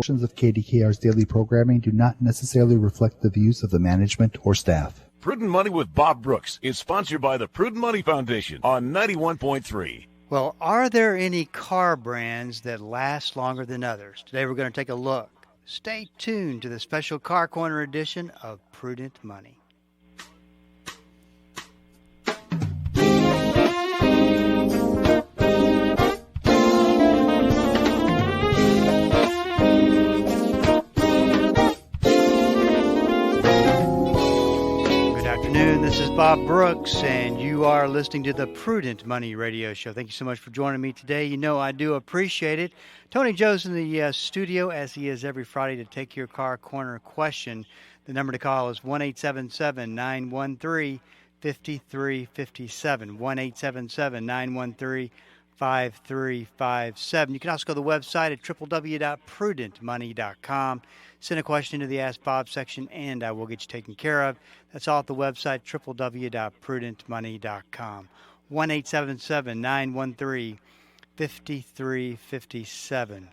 Portions of KDKR's daily programming do not necessarily reflect the views of the management or staff. Prudent Money with Bob Brooks is sponsored by the Prudent Money Foundation on 91.3. Well, are there any car brands that last longer than others? Today we're going to take a look. Stay tuned to the special Car Corner edition of Prudent Money. This is Bob Brooks, and you are listening to the Prudent Money Radio Show. Thank you so much for joining me today. You know I do appreciate it. Tony Joe's in the studio, as he is every Friday, to take your Car Corner question. The number to call is 1-877-913-5357, 1-877-913-5357. You can also go to the website at www.prudentmoney.com. Send a question to the Ask Bob section, and I will get you taken care of. That's all at the website, www.prudentmoney.com. 1-877-913-5357.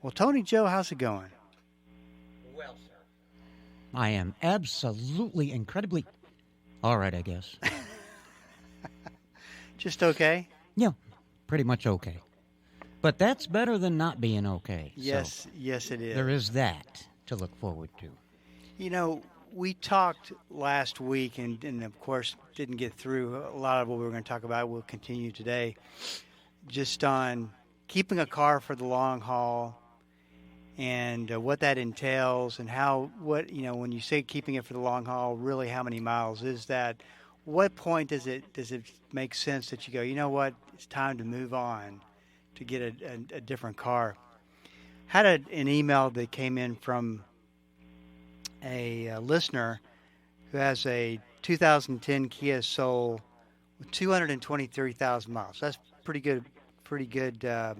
Well, Tony Joe, how's it going? Well, sir, I am absolutely incredibly all right, I guess. Just okay? Yeah, pretty much okay. But that's better than not being okay. Yes, so yes it is. There is that to look forward to. You know, we talked last week and of course didn't get through a lot of what we were going to talk about. We'll continue today just on keeping a car for the long haul and what that entails and when you say keeping it for the long haul, really how many miles is that? What point does it make sense that you go, you know what, it's time to move on to get a different car? Had an email that came in from a listener who has a 2010 Kia Soul with 223,000 miles. That's pretty good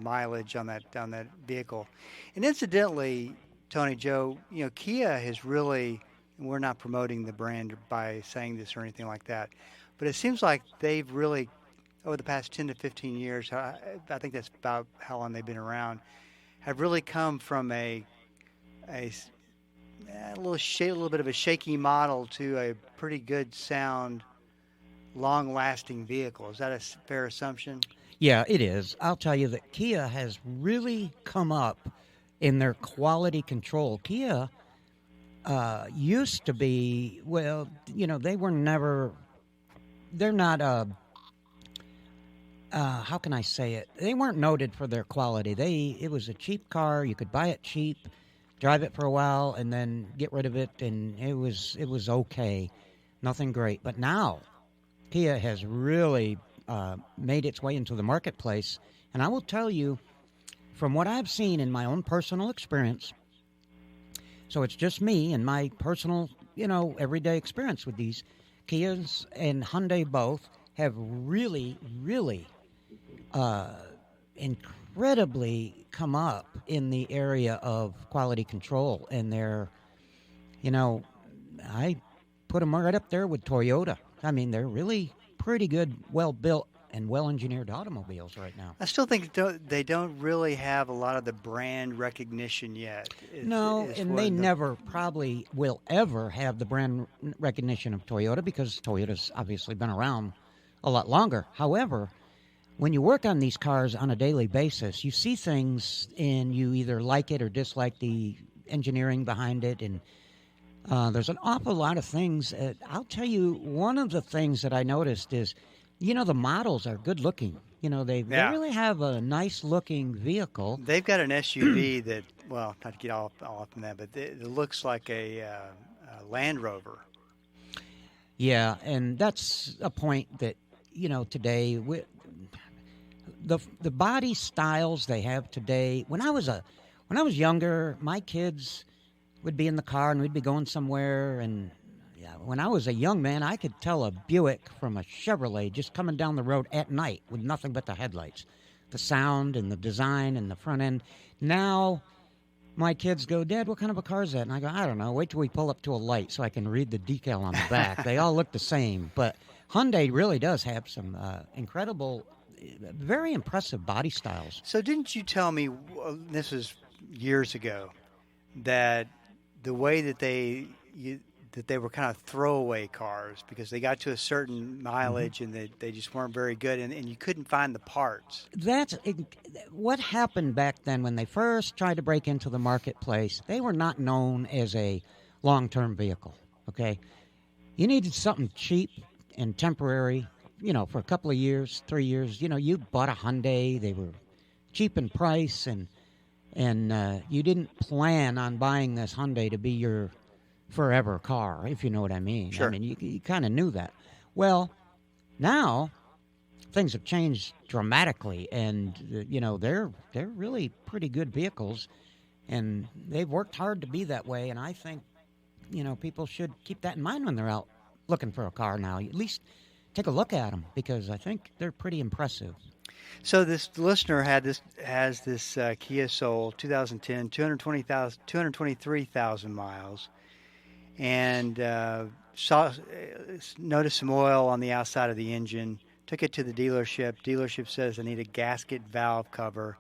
mileage on that vehicle. And incidentally, Tony Joe, you know, Kia has really, and we're not promoting the brand by saying this or anything like that, but it seems like they've really, over the past 10 to 15 years, I think that's about how long they've been around, have really come from a little bit of a shaky model to a pretty good sound, long-lasting vehicle. Is that a fair assumption? Yeah, it is. I'll tell you that Kia has really come up in their quality control. Kia used to be, well, you know, they're not how can I say it? They weren't noted for their quality. It was a cheap car. You could buy it cheap, drive it for a while, and then get rid of it, and it was okay. Nothing great. But now, Kia has really made its way into the marketplace. And I will tell you, from what I've seen in my own personal experience, so it's just me and my personal, everyday experience with these, Kias and Hyundai both have really, really incredibly come up in the area of quality control. And they're, I put them right up there with Toyota. I mean, they're really pretty good, well-built, and well-engineered automobiles right now. I still think they don't really have a lot of the brand recognition yet. They never probably will ever have the brand recognition of Toyota because Toyota's obviously been around a lot longer. However, when you work on these cars on a daily basis, you see things and you either like it or dislike the engineering behind it, and there's an awful lot of things. I'll tell you, one of the things that I noticed is, the models are good looking. They really have a nice looking vehicle. They've got an SUV that, well, not to get all up in that, but it looks like a Land Rover. Yeah, and that's a point that, today, the body styles they have today. When I was younger, my kids would be in the car and we'd be going somewhere, and when I was a young man, I could tell a Buick from a Chevrolet just coming down the road at night with nothing but the headlights, the sound and the design and the front end. Now, my kids go, "Dad, what kind of a car is that?" And I go, "I don't know. Wait till we pull up to a light so I can read the decal on the back." They all look the same. But Hyundai really does have some incredible, very impressive body styles. So didn't you tell me, this was years ago, that the way that that they were kind of throwaway cars because they got to a certain mileage and they just weren't very good, and you couldn't find the parts. That's what happened back then when they first tried to break into the marketplace. They were not known as a long-term vehicle, okay? You needed something cheap and temporary, for a couple of years, 3 years. You bought a Hyundai. They were cheap in price, and you didn't plan on buying this Hyundai to be your forever car, if you know what I mean. Sure. I mean, you kind of knew that. Well, now things have changed dramatically, and they're really pretty good vehicles, and they've worked hard to be that way. And I think people should keep that in mind when they're out looking for a car now. At least take a look at them because I think they're pretty impressive. So this listener has this Kia Soul 2010, 223,000 miles, and noticed some oil on the outside of the engine. Took it to the dealership. Dealership says I need a gasket valve cover.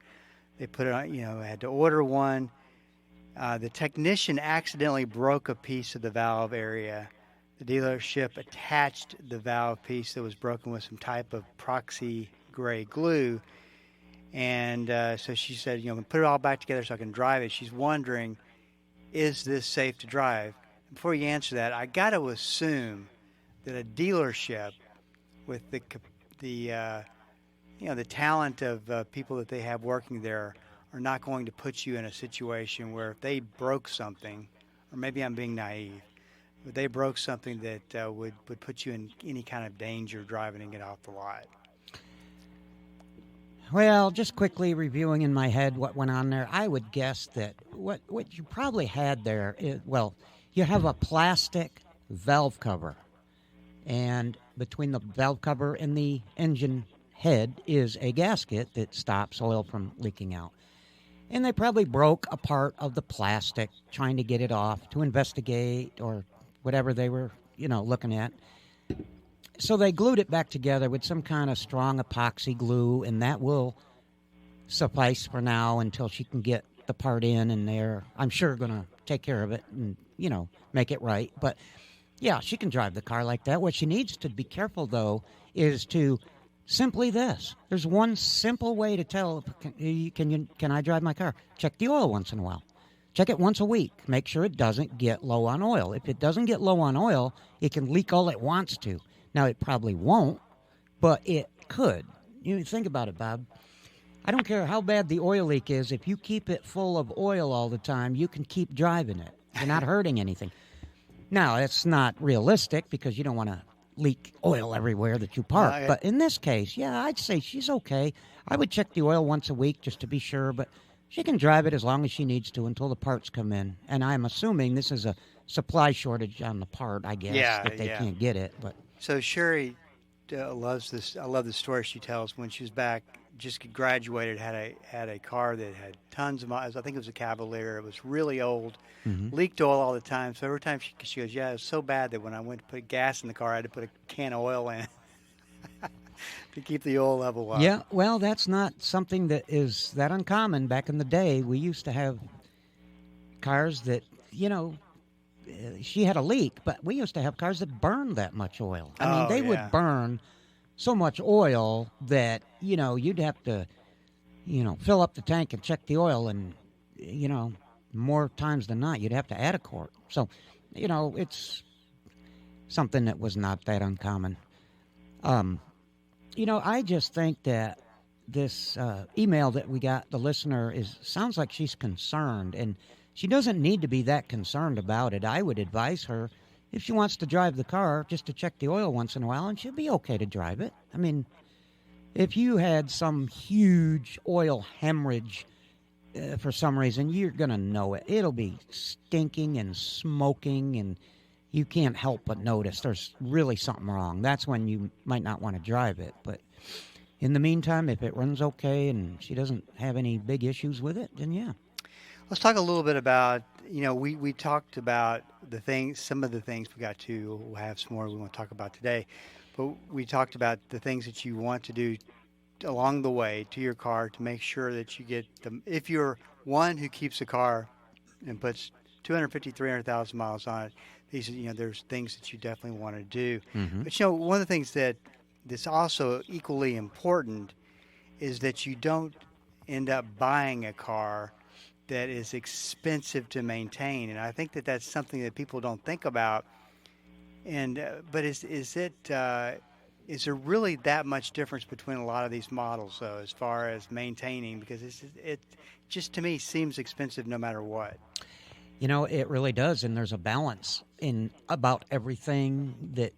They put it on. Had to order one. The technician accidentally broke a piece of the valve area. The dealership attached the valve piece that was broken with some type of proxy gray glue. And so she said, put it all back together so I can drive it. She's wondering, is this safe to drive? Before you answer that, I got to assume that a dealership with the talent of people that they have working there are not going to put you in a situation where if they broke something, or maybe I'm being naive, but they broke something that would put you in any kind of danger driving and get off the lot. Well, just quickly reviewing in my head what went on there, I would guess that what you probably had there is, you have a plastic valve cover, and between the valve cover and the engine head is a gasket that stops oil from leaking out. And they probably broke a part of the plastic trying to get it off to investigate or whatever they were, looking at. So they glued it back together with some kind of strong epoxy glue, and that will suffice for now until she can get the part in, and they're, I'm sure, going to take care of it and, make it right. But, yeah, she can drive the car like that. What she needs to be careful, though, is to simply this. There's one simple way to tell, can I drive my car? Check the oil once in a while. Check it once a week. Make sure it doesn't get low on oil. If it doesn't get low on oil, it can leak all it wants to. Now, it probably won't, but it could. Think about it, Bob. I don't care how bad the oil leak is. If you keep it full of oil all the time, you can keep driving it. You're not hurting anything. Now, that's not realistic because you don't want to leak oil everywhere that you park. But in this case, yeah, I'd say she's okay. I would check the oil once a week just to be sure, but she can drive it as long as she needs to until the parts come in. And I'm assuming this is a supply shortage on the part, I guess, that they can't get it. But so Sherry loves this. I love the story she tells. When she was back, just graduated, had a car that had tons of miles. I think it was a Cavalier. It was really old, leaked oil all the time. So every time she goes, it was so bad that when I went to put gas in the car, I had to put a can of oil in to keep the oil level up. Yeah, well, that's not something that is that uncommon. Back in the day, we used to have cars that, she had a leak, but we used to have cars that burned that much oil. I mean, they would burn so much oil that, you'd have to, fill up the tank and check the oil, and, more times than not, you'd have to add a quart. So, it's something that was not that uncommon. I just think that this email that we got, the listener, sounds like she's concerned, and she doesn't need to be that concerned about it. I would advise her, if she wants to drive the car, just to check the oil once in a while, and she'll be okay to drive it. I mean, if you had some huge oil hemorrhage for some reason, you're going to know it. It'll be stinking and smoking, and you can't help but notice there's really something wrong. That's when you might not want to drive it. But in the meantime, if it runs okay and she doesn't have any big issues with it, then yeah. Let's talk a little bit about, we talked about some of the things we got to. We'll have some more we want to talk about today. But we talked about the things that you want to do along the way to your car to make sure that you get them. If you're one who keeps a car and puts 250, 300,000 miles on it, these are, there's things that you definitely want to do. Mm-hmm. But one of the things that's also equally important is that you don't end up buying a car that is expensive to maintain, and I think that that's something that people don't think about. And but is there really that much difference between a lot of these models, though, as far as maintaining? Because it just to me seems expensive no matter what. It really does, and there's a balance in about everything that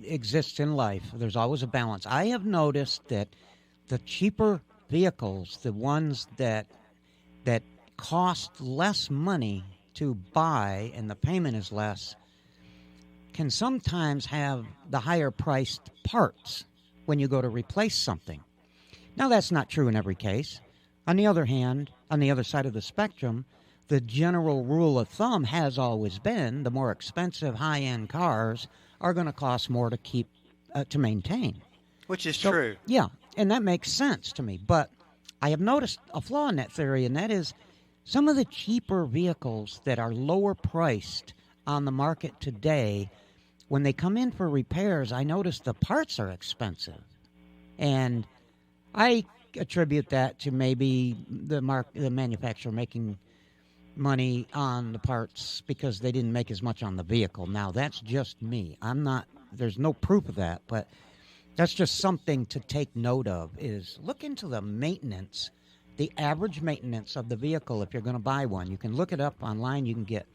exists in life. There's always a balance. I have noticed that the cheaper vehicles, the ones that cost less money to buy and the payment is less, can sometimes have the higher priced parts when you go to replace something. Now, that's not true in every case. On the other hand, on the other side of the spectrum, the general rule of thumb has always been the more expensive high-end cars are going to cost more to keep to maintain. Which is true. Yeah, and that makes sense to me. But I have noticed a flaw in that theory, and that is some of the cheaper vehicles that are lower priced on the market today, when they come in for repairs, I notice the parts are expensive. And I attribute that to maybe the manufacturer making money on the parts because they didn't make as much on the vehicle. Now, that's just me. There's no proof of that, but that's just something to take note of, is look into the maintenance, the average maintenance of the vehicle if you're going to buy one. You can look it up online. You can get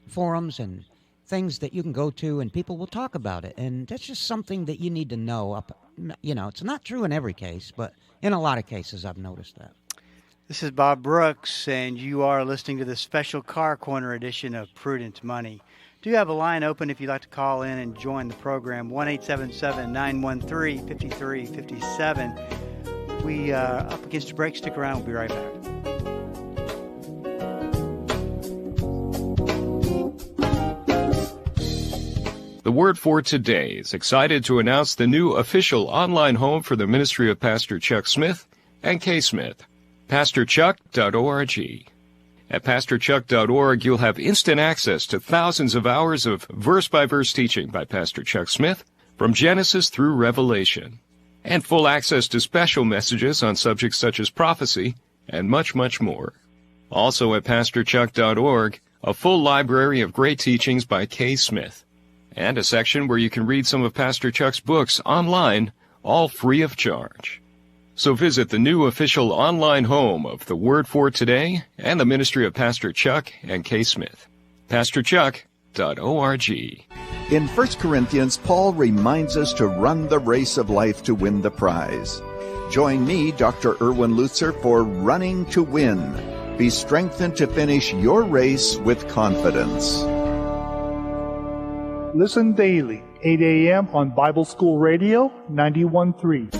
forums and things that you can go to, and people will talk about it. And that's just something that you need to know. It's not true in every case, but in a lot of cases I've noticed that. This is Bob Brooks, and you are listening to the special Car Corner edition of Prudent Money. Do you have a line open if you'd like to call in and join the program? 1-877-913-5357. We are up against the break. Stick around. We'll be right back. The Word for Today is excited to announce the new official online home for the ministry of Pastor Chuck Smith and Kay Smith, PastorChuck.org. At PastorChuck.org, you'll have instant access to thousands of hours of verse-by-verse teaching by Pastor Chuck Smith from Genesis through Revelation, and full access to special messages on subjects such as prophecy and much, much more. Also at PastorChuck.org, a full library of great teachings by Kay Smith, and a section where you can read some of Pastor Chuck's books online, all free of charge. So visit the new official online home of the Word for Today and the ministry of Pastor Chuck and Kay Smith, PastorChuck.org. In 1 Corinthians, Paul reminds us to run the race of life to win the prize. Join me, Dr. Erwin Lutzer, for Running to Win. Be strengthened to finish your race with confidence. Listen daily, 8 a.m. on Bible School Radio 91.3.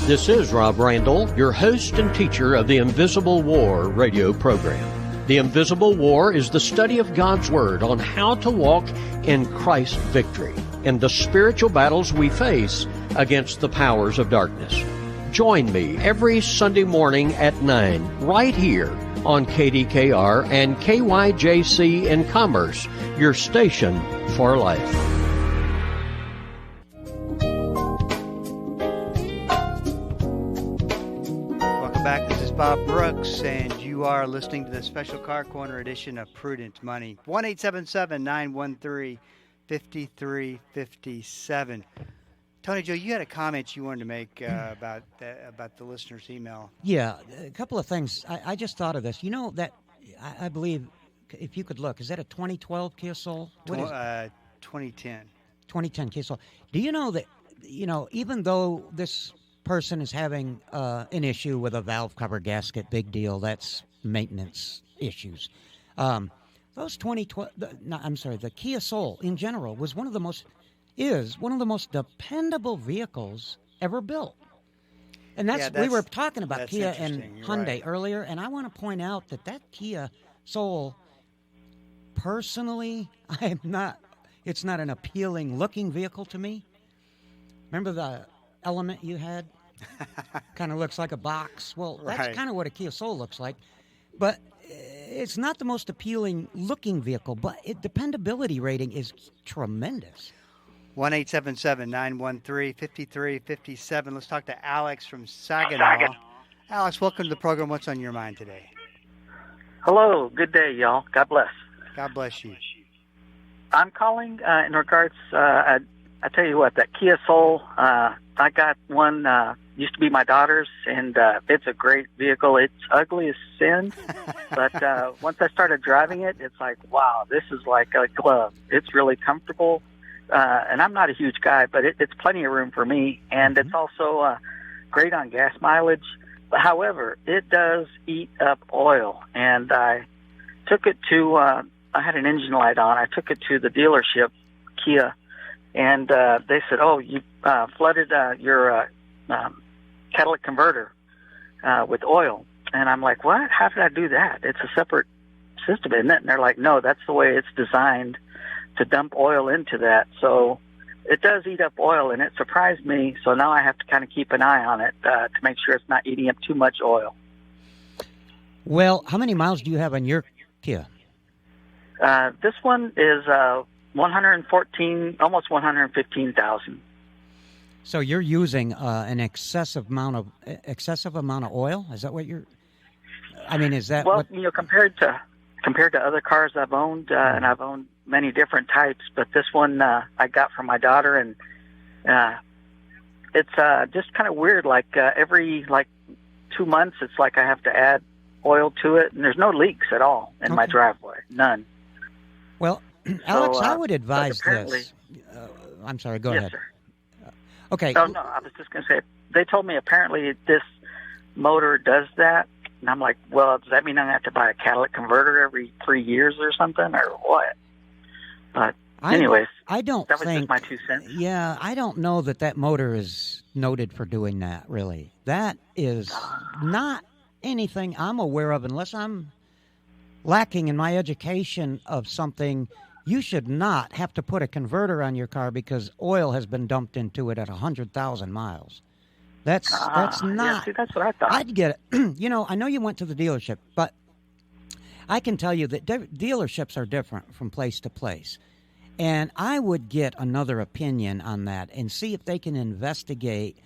This is Rob Randall, your host and teacher of the Invisible War radio program. The Invisible War is the study of God's Word on how to walk in Christ's victory and the spiritual battles we face against the powers of darkness. Join me every Sunday morning at 9 right here on KDKR and KYJC in Commerce, your station for life. Back. This is Bob Brooks, and you are listening to the special Car Corner edition of Prudent Money. 1-877-913-5357. Tony Joe, you had a comment you wanted to make about the listener's email. Yeah, a couple of things. I just thought of this. You know that I believe, if you could look, is that a 2012 Kia Soul? 2010. 2010 Kia Soul. Do you know that, even though this person is having an issue with a valve cover gasket, big deal, that's maintenance issues. The Kia Soul in general is one of the most dependable vehicles ever built. And we were talking about Kia and Hyundai earlier, and I want to point out that Kia Soul, personally, it's not an appealing looking vehicle to me. Remember the Element you had? Kind of looks like a box. Well, that's kind of what a Kia Soul looks like. But it's not the most appealing looking vehicle, but dependability rating is tremendous. 1-877-913-5357. Let's talk to Alex from Saginaw. Alex, welcome to the program. What's on your mind today? Hello. Good day, y'all. God bless. God bless you. I'm calling in regards, I tell you what, that Kia Soul, I got one, used to be my daughter's, and it's a great vehicle. It's ugly as sin, but once I started driving it, it's like, wow, this is like a glove. It's really comfortable, and I'm not a huge guy, but it's plenty of room for me, and it's also great on gas mileage. However, it does eat up oil, and I took it to, I had an engine light on. I took it to the dealership, Kia, and they said, oh, you flooded your catalytic converter with oil. And I'm like, what? How did I do that? It's a separate system, isn't it? And they're like, no, that's the way it's designed to dump oil into that. So it does eat up oil, and it surprised me. So now I have to kind of keep an eye on it to make sure it's not eating up too much oil. Well, how many miles do you have on your Kia? This one is 114, almost 115,000. So you're using an excessive amount of oil? Is that what you're? I mean, is that well? Compared to other cars I've owned, and I've owned many different types, but this one I got from my daughter, and it's just kind of weird. Like every 2 months, it's like I have to add oil to it, and there's no leaks at all in my driveway, none. Well, Alex, I would advise this. I'm sorry. Go ahead. Sir. Okay. Oh, no, I was just going to say, they told me apparently this motor does that. And I'm like, well, does that mean I'm going to have to buy a catalytic converter every 3 years or something, or what? But anyways, that was just my 2 cents. Yeah, I don't know that motor is noted for doing that, really. That is not anything I'm aware of, unless I'm lacking in my education of something. You should not have to put a converter on your car because oil has been dumped into it at 100,000 miles. That's not. Yeah, see, that's what I thought. I'd get it. I know you went to the dealership, but I can tell you that dealerships are different from place to place. And I would get another opinion on that and see if they can investigate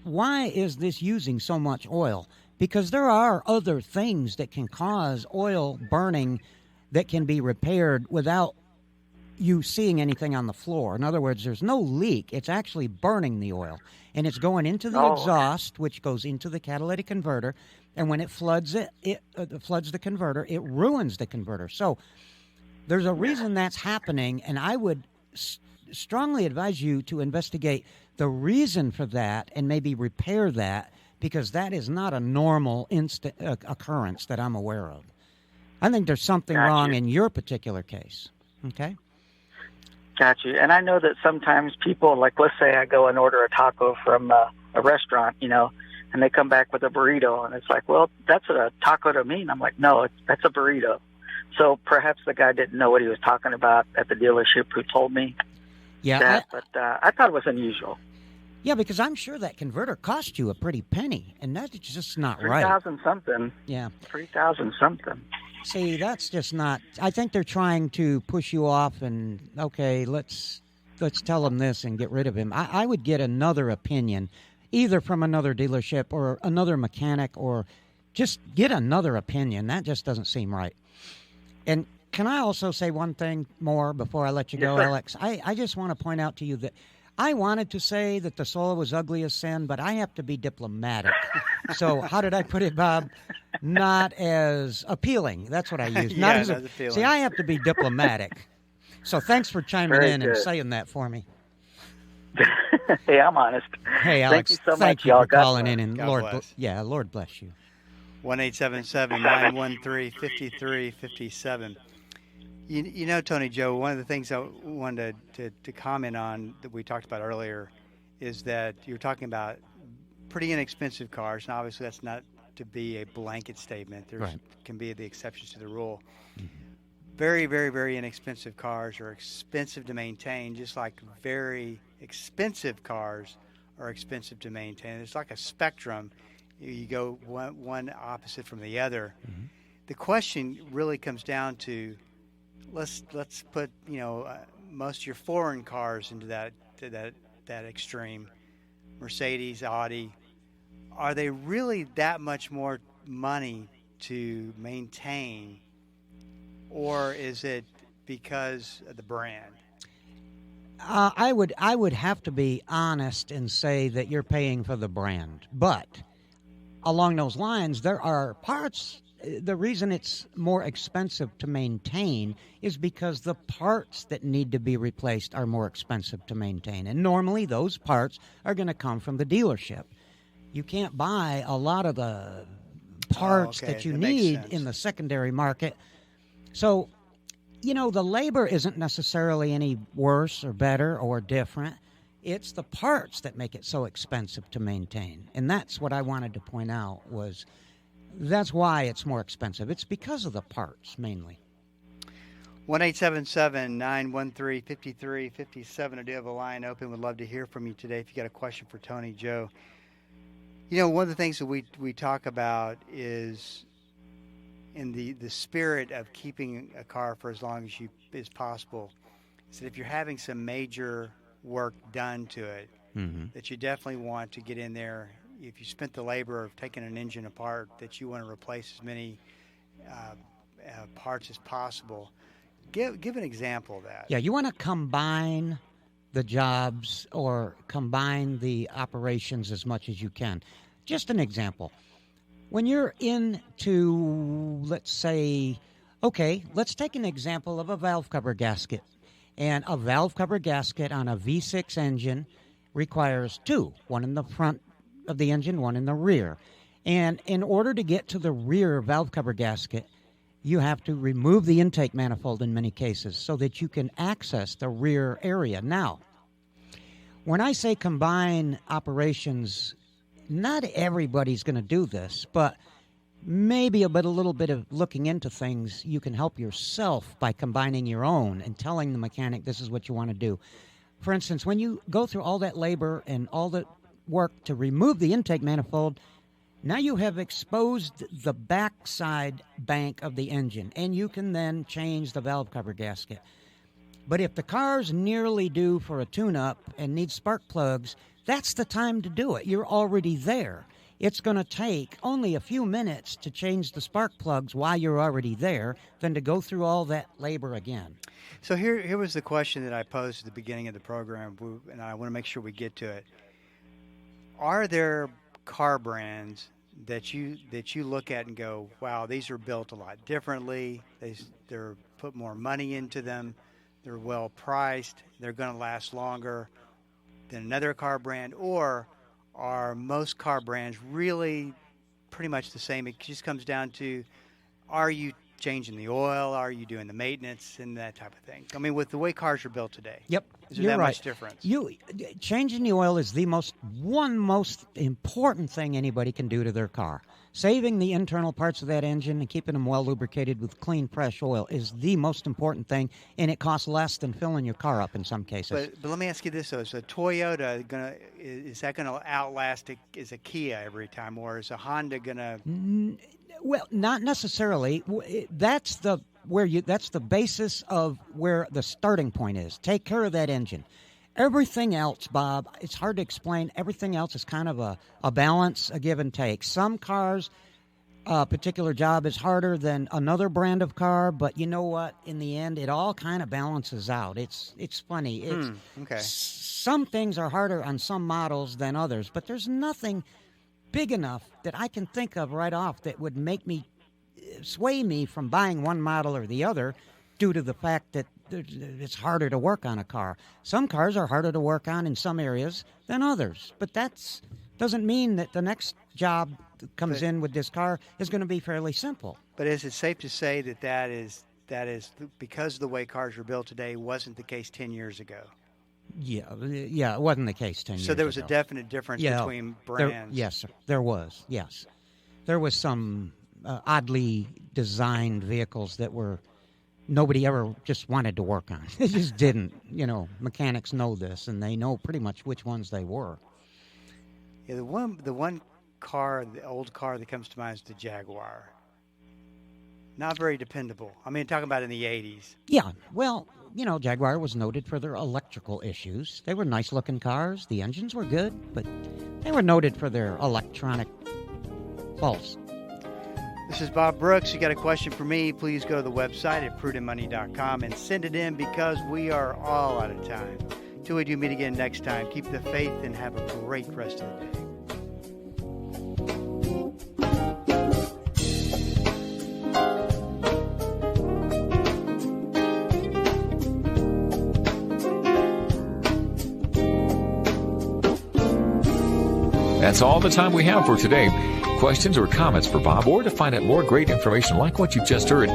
why is this using so much oil? Because there are other things that can cause oil burning that can be repaired without you seeing anything on the floor. In other words, there's no leak. It's actually burning the oil. And it's going into the exhaust, which goes into the catalytic converter. And when it floods floods the converter, it ruins the converter. So there's a reason that's happening, and I would strongly advise you to investigate the reason for that and maybe repair that, because that is not a normal occurrence that I'm aware of. I think there's something wrong in your particular case. Okay? Got you. And I know that sometimes people, like, let's say I go and order a taco from a restaurant, and they come back with a burrito, and it's like, well, that's a taco to me. And I'm like, no, that's a burrito. So perhaps the guy didn't know what he was talking about at the dealership who told me that, but I thought it was unusual. Yeah, because I'm sure that converter cost you a pretty penny, and that's just not right. 3,000 something. Yeah. 3,000 something. See, that's just not. I think they're trying to push you off, and okay, let's tell him this and get rid of him. I would get another opinion, either from another dealership or another mechanic, or just get another opinion. That just doesn't seem right. And can I also say one thing more before I let you go, Alex? I just want to point out to you that I wanted to say that the soul was ugly as sin, but I have to be diplomatic. So how did I put it, Bob? Not as appealing. That's what I used. Not as appealing. See, I have to be diplomatic. So thanks for chiming in and saying that for me. Hey, I'm honest. Hey, Alex, thank you so much, thank you y'all. for calling in, and God bless. Lord bless you. 1-877-913-5357. You know, Tony Joe, one of the things I wanted to comment on that we talked about earlier is that you're talking about pretty inexpensive cars. And obviously, that's not to be a blanket statement. There can be the exceptions to the rule. Mm-hmm. Very, very, very inexpensive cars are expensive to maintain, just like very expensive cars are expensive to maintain. It's like a spectrum. You go one opposite from the other. Mm-hmm. the question really comes down to, let's put most of your foreign cars into that extreme. Mercedes, Audi, are they really that much more money to maintain, or is it because of the brand? I would have to be honest and say that you're paying for the brand, but along those lines, there are parts. The reason it's more expensive to maintain is because the parts that need to be replaced are more expensive to maintain. And normally those parts are going to come from the dealership. You can't buy a lot of the parts that you need in the secondary market. So, the labor isn't necessarily any worse or better or different. It's the parts that make it so expensive to maintain. And that's what I wanted to point out was that's why it's more expensive. It's because of the parts, mainly. 1-877-913-5357. I do have a line open. Would love to hear from you today if you got a question for Tony Joe. One of the things that we talk about is in the spirit of keeping a car for as long as possible, is that if you're having some major work done to it, that you definitely want to get in there. If you spent the labor of taking an engine apart, that you want to replace as many parts as possible. Give an example of that. Yeah, you want to combine the jobs or combine the operations as much as you can. Just an example. When you're into, let's say, let's take an example of a valve cover gasket. And a valve cover gasket on a V6 engine requires two, one in the front of the engine, one in the rear. And in order to get to the rear valve cover gasket, you have to remove the intake manifold in many cases so that you can access the rear area. Now, when I say combine operations, not everybody's going to do this, but maybe a little bit of looking into things, you can help yourself by combining your own and telling the mechanic this is what you want to do. For instance, when you go through all that labor and all the work to remove the intake manifold, now you have exposed the backside bank of the engine, and you can then change the valve cover gasket. But if the car's nearly due for a tune-up and needs spark plugs, that's the time to do it. You're already there. It's going to take only a few minutes to change the spark plugs while you're already there than to go through all that labor again. So here was the question that I posed at the beginning of the program, and I want to make sure we get to it. Are there car brands that you look at and go, wow, these are built a lot differently. They're put more money into them. They're well priced. They're going to last longer than another car brand? Or are most car brands really pretty much the same? It just comes down to, are you changing the oil? Are you doing the maintenance and that type of thing? I mean, with the way cars are built today. Yep. Is there that much difference? Changing the oil is the most important thing anybody can do to their car. Saving the internal parts of that engine and keeping them well lubricated with clean, fresh oil is the most important thing, and it costs less than filling your car up in some cases. But let me ask you this, though. Is a Toyota is that going to outlast is a Kia every time, or is a Honda going to... Well, not necessarily. That's the basis of where the starting point is. Take care of that engine. Everything else, Bob, it's hard to explain. Everything else is kind of a balance, a give and take. Some cars, a particular job is harder than another brand of car, but you know what? In the end, it all kind of balances out. It's funny. Okay. Some things are harder on some models than others, but there's nothing big enough that I can think of right off that would make me sway me from buying one model or the other due to the fact that it's harder to work on a car. Some cars are harder to work on in some areas than others, but that doesn't mean that the next job that comes in with this car is going to be fairly simple. But is it safe to say that is because of the way cars are built today wasn't the case 10 years ago? Yeah, it wasn't the case 10 years ago. So there was a definite difference between brands. Yes, there was. Yes. There was some oddly designed vehicles that nobody ever just wanted to work on. They just didn't. Mechanics know this, and they know pretty much which ones they were. Yeah, the one car, the old car that comes to mind is the Jaguar. Not very dependable. I mean, talking about in the 80s. Yeah, well, you know, Jaguar was noted for their electrical issues. They were nice-looking cars. The engines were good, but they were noted for their electronic faults. This is Bob Brooks. You got a question for me, please go to the website at prudentmoney.com and send it in because we are all out of time. Till we do meet again next time, keep the faith and have a great rest of the day. That's all the time we have for today. Questions or comments for Bob, or to find out more great information like what you've just heard,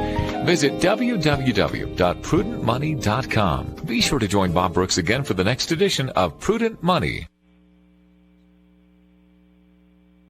visit www.prudentmoney.com. Be sure to join Bob Brooks again for the next edition of Prudent Money.